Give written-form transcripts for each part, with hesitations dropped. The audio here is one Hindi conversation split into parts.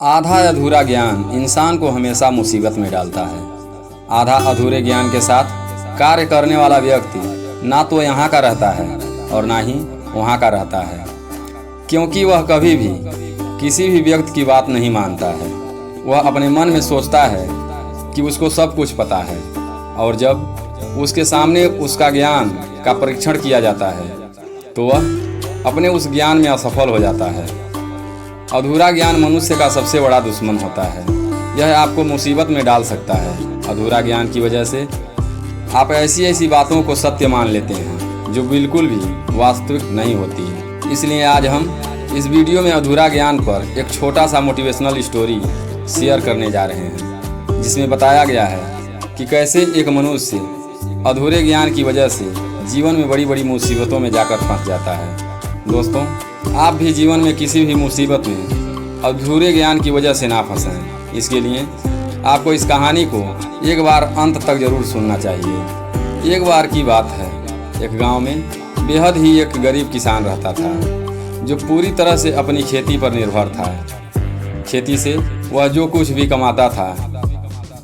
आधा अधूरा ज्ञान इंसान को हमेशा मुसीबत में डालता है। आधा अधूरे ज्ञान के साथ कार्य करने वाला व्यक्ति ना तो यहाँ का रहता है और ना ही वहाँ का रहता है, क्योंकि वह कभी भी किसी भी व्यक्ति की बात नहीं मानता है। वह अपने मन में सोचता है कि उसको सब कुछ पता है, और जब उसके सामने उसका ज्ञान का परीक्षण किया जाता है तो वह अपने उस ज्ञान में असफल हो जाता है। अधूरा ज्ञान मनुष्य का सबसे बड़ा दुश्मन होता है। यह आपको मुसीबत में डाल सकता है। अधूरा ज्ञान की वजह से आप ऐसी बातों को सत्य मान लेते हैं जो बिल्कुल भी वास्तविक नहीं होती। इसलिए आज हम इस वीडियो में अधूरा ज्ञान पर एक छोटा सा मोटिवेशनल स्टोरी शेयर करने जा रहे हैं, जिसमें बताया गया है कि कैसे एक मनुष्य अधूरे ज्ञान की वजह से जीवन में बड़ी बड़ी मुसीबतों में जाकर फंस जाता है। दोस्तों, आप भी जीवन में किसी भी मुसीबत में अधूरे ज्ञान की वजह से ना फंसें। इसके लिए आपको इस कहानी को एक बार अंत तक जरूर सुनना चाहिए। एक बार की बात है, एक गांव में बेहद ही एक गरीब किसान रहता था, जो पूरी तरह से अपनी खेती पर निर्भर था। खेती से वह जो कुछ भी कमाता था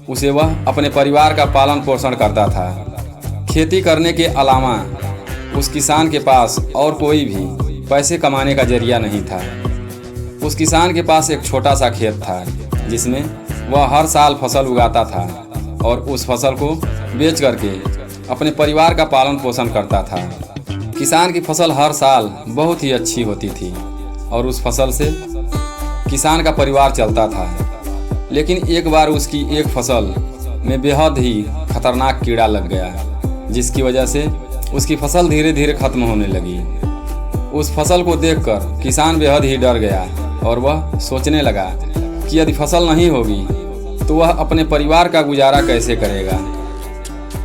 उसे वह अपने परिवार का पालन पोषण करता था। खेती करने के अलावा उस किसान के पास और कोई भी पैसे कमाने का जरिया नहीं था। उस किसान के पास एक छोटा सा खेत था, जिसमें वह हर साल फसल उगाता था और उस फसल को बेच करके अपने परिवार का पालन पोषण करता था। किसान की फसल हर साल बहुत ही अच्छी होती थी और उस फसल से किसान का परिवार चलता था। लेकिन एक बार उसकी एक फसल में बेहद ही खतरनाक कीड़ा लग गया, जिसकी वजह से उसकी फसल धीरे धीरे खत्म होने लगी। उस फसल को देखकर किसान बेहद ही डर गया और वह सोचने लगा कि यदि फसल नहीं होगी तो वह अपने परिवार का गुजारा कैसे करेगा।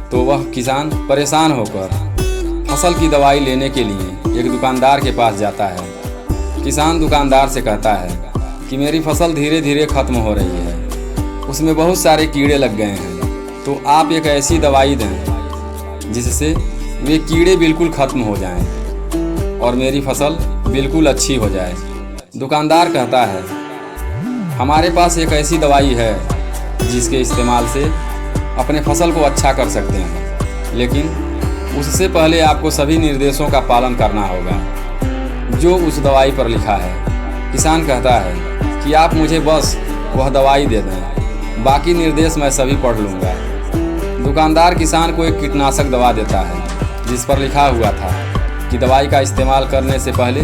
तो वह किसान परेशान होकर फसल की दवाई लेने के लिए एक दुकानदार के पास जाता है। किसान दुकानदार से कहता है कि मेरी फसल धीरे धीरे खत्म हो रही है, उसमें बहुत सारे कीड़े लग गए हैं, तो आप एक ऐसी दवाई दें जिससे वे कीड़े बिल्कुल खत्म हो जाएं और मेरी फसल बिल्कुल अच्छी हो जाए। दुकानदार कहता है, हमारे पास एक ऐसी दवाई है जिसके इस्तेमाल से अपने फसल को अच्छा कर सकते हैं, लेकिन उससे पहले आपको सभी निर्देशों का पालन करना होगा जो उस दवाई पर लिखा है। किसान कहता है कि आप मुझे बस वह दवाई दे दें, बाकी निर्देश मैं सभी पढ़ लूँगा। दुकानदार किसान को एक कीटनाशक दवा देता है जिस पर लिखा हुआ था कि दवाई का इस्तेमाल करने से पहले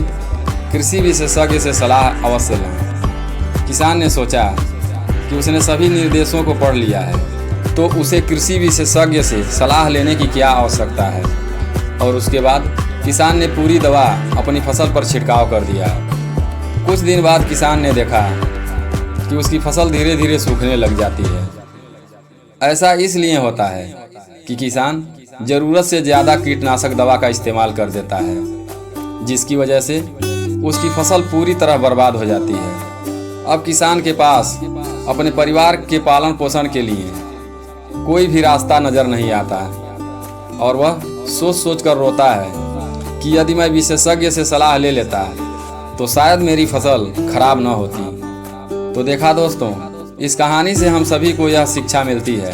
कृषि विशेषज्ञ से सलाह अवश्य लें। किसान ने सोचा कि उसने सभी निर्देशों को पढ़ लिया है तो उसे कृषि विशेषज्ञ से सलाह लेने की क्या आवश्यकता है, और उसके बाद किसान ने पूरी दवा अपनी फसल पर छिड़काव कर दिया। कुछ दिन बाद किसान ने देखा कि उसकी फसल धीरे धीरे सूखने लग जाती है। ऐसा इसलिए होता है कि किसान ज़रूरत से ज़्यादा कीटनाशक दवा का इस्तेमाल कर देता है, जिसकी वजह से उसकी फसल पूरी तरह बर्बाद हो जाती है। अब किसान के पास अपने परिवार के पालन पोषण के लिए कोई भी रास्ता नज़र नहीं आता और वह सोच सोच कर रोता है कि यदि मैं विशेषज्ञ से सलाह ले लेता तो शायद मेरी फसल खराब न होती। तो देखा दोस्तों, इस कहानी से हम सभी को यह शिक्षा मिलती है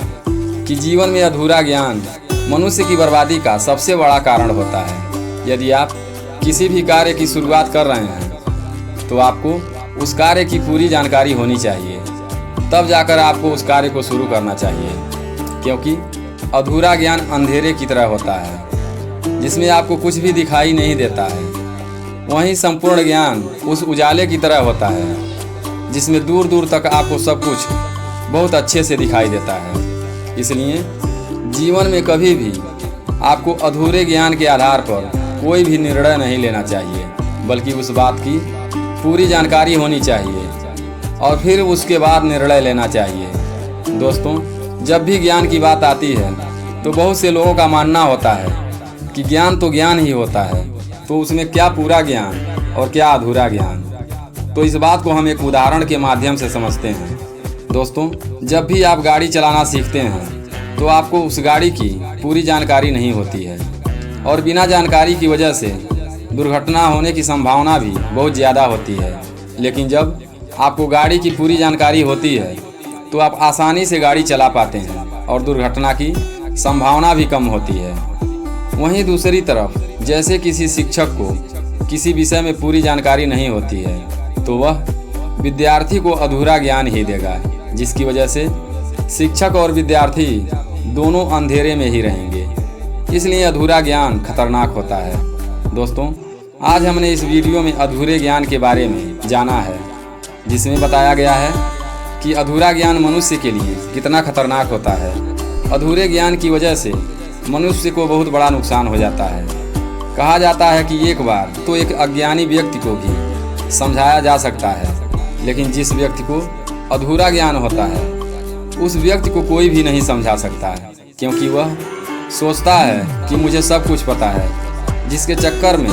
कि जीवन में अधूरा ज्ञान मनुष्य की बर्बादी का सबसे बड़ा कारण होता है। यदि आप किसी भी कार्य की शुरुआत कर रहे हैं तो आपको उस कार्य की पूरी जानकारी होनी चाहिए, तब जाकर आपको उस कार्य को शुरू करना चाहिए, क्योंकि अधूरा ज्ञान अंधेरे की तरह होता है जिसमें आपको कुछ भी दिखाई नहीं देता है। वहीं संपूर्ण ज्ञान उस उजाले की तरह होता है जिसमें दूर दूर तक आपको सब कुछ बहुत अच्छे से दिखाई देता है। इसलिए जीवन में कभी भी आपको अधूरे ज्ञान के आधार पर कोई भी निर्णय नहीं लेना चाहिए, बल्कि उस बात की पूरी जानकारी होनी चाहिए और फिर उसके बाद निर्णय लेना चाहिए। दोस्तों, जब भी ज्ञान की बात आती है तो बहुत से लोगों का मानना होता है कि ज्ञान तो ज्ञान ही होता है, तो उसमें क्या पूरा ज्ञान और क्या अधूरा ज्ञान। तो इस बात को हम एक उदाहरण के माध्यम से समझते हैं। दोस्तों, जब भी आप गाड़ी चलाना सीखते हैं तो आपको उस गाड़ी की पूरी जानकारी नहीं होती है और बिना जानकारी की वजह से दुर्घटना होने की संभावना भी बहुत ज़्यादा होती है। लेकिन जब आपको गाड़ी की पूरी जानकारी होती है तो आप आसानी से गाड़ी चला पाते हैं और दुर्घटना की संभावना भी कम होती है। वहीं दूसरी तरफ जैसे किसी शिक्षक को किसी विषय में पूरी जानकारी नहीं होती है तो वह विद्यार्थी को अधूरा ज्ञान ही देगा, जिसकी वजह से शिक्षक और विद्यार्थी दोनों अंधेरे में ही रहेंगे। इसलिए अधूरा ज्ञान खतरनाक होता है। दोस्तों, आज हमने इस वीडियो में अधूरे ज्ञान के बारे में जाना है, जिसमें बताया गया है कि अधूरा ज्ञान मनुष्य के लिए कितना खतरनाक होता है। अधूरे ज्ञान की वजह से मनुष्य को बहुत बड़ा नुकसान हो जाता है। कहा जाता है कि एक बार तो एक अज्ञानी व्यक्ति को भी समझाया जा सकता है, लेकिन जिस व्यक्ति को अधूरा ज्ञान होता है उस व्यक्ति को कोई भी नहीं समझा सकता है, क्योंकि वह सोचता है कि मुझे सब कुछ पता है, जिसके चक्कर में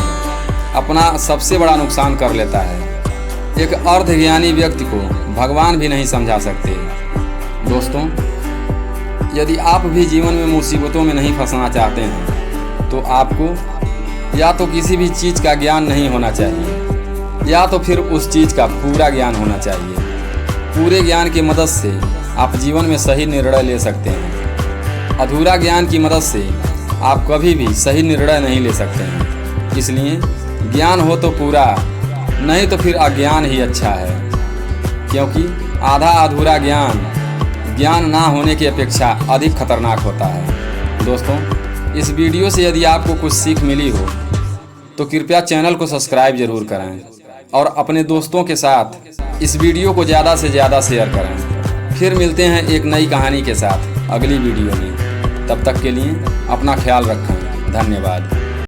अपना सबसे बड़ा नुकसान कर लेता है। एक अर्धज्ञानी व्यक्ति को भगवान भी नहीं समझा सकते। दोस्तों, यदि आप भी जीवन में मुसीबतों में नहीं फंसना चाहते हैं तो आपको या तो किसी भी चीज़ का ज्ञान नहीं होना चाहिए या तो फिर उस चीज़ का पूरा ज्ञान होना चाहिए। पूरे ज्ञान की मदद से आप जीवन में सही निर्णय ले सकते हैं। अधूरा ज्ञान की मदद से आप कभी भी सही निर्णय नहीं ले सकते हैं। इसलिए ज्ञान हो तो पूरा, नहीं तो फिर अज्ञान ही अच्छा है, क्योंकि आधा अधूरा ज्ञान ना होने की अपेक्षा अधिक खतरनाक होता है। दोस्तों, इस वीडियो से यदि आपको कुछ सीख मिली हो तो कृपया चैनल को सब्सक्राइब जरूर करें और अपने दोस्तों के साथ इस वीडियो को ज़्यादा से ज़्यादा शेयर करें। फिर मिलते हैं एक नई कहानी के साथ अगली वीडियो में। तब तक के लिए अपना ख्याल रखें। धन्यवाद।